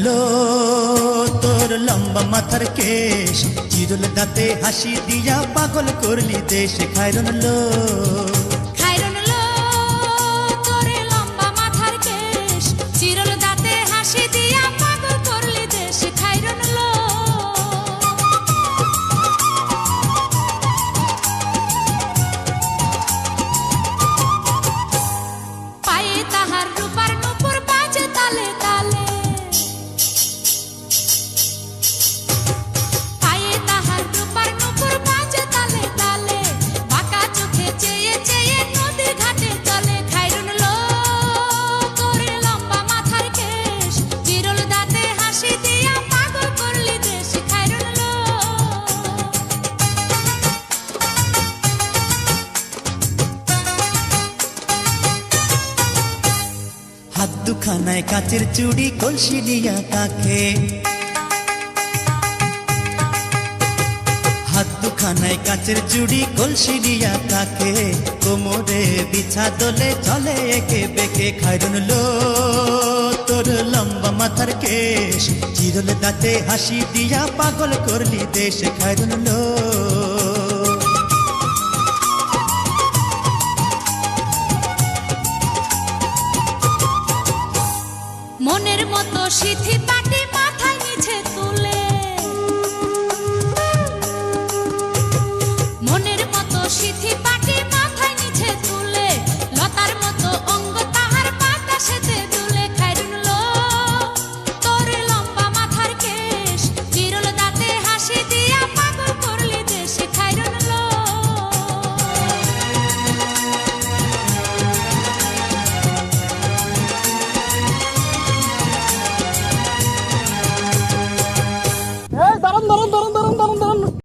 লো তোর লম্বা মাথার কেশ, চিরল দাঁতে হাসি দিয়া পাগল করলি দেশ। খায়রন লো তোর লম্বা মাথার কেশ, চিরল দাঁতে হাসি দিয়া পাগল করলি দেশ। খায়রন লো পায়ে তাহার রূপার নূপুর বাজে তালে তালে, পায়ে তাহার রূপার নূপুর বাজে তালে তালে, বাঁকা চোখে চেয়ে চেয়ে নদী ঘাটে চলে। খায়রন লো তোর লম্বা মাথার কেশ, চিরল দাঁতে হাসি দিয়া পাগল করলি দেশ। খায়রন লো হাত দুখানায় কাচের চুড়ি, কলসি দিয়া কাকে। হাত দুখানায় কাচের চুড়ি, কলসি দিয়া কাকে। কোমরে বিছা দোলে চলে একে বেঁকে। খায়রন লো তোর লম্বা মাথার কেশ, চিরল দাঁতে হাসি দিয়া পাগল করলি দেশ। খায়রন লো মনের মতো সিথি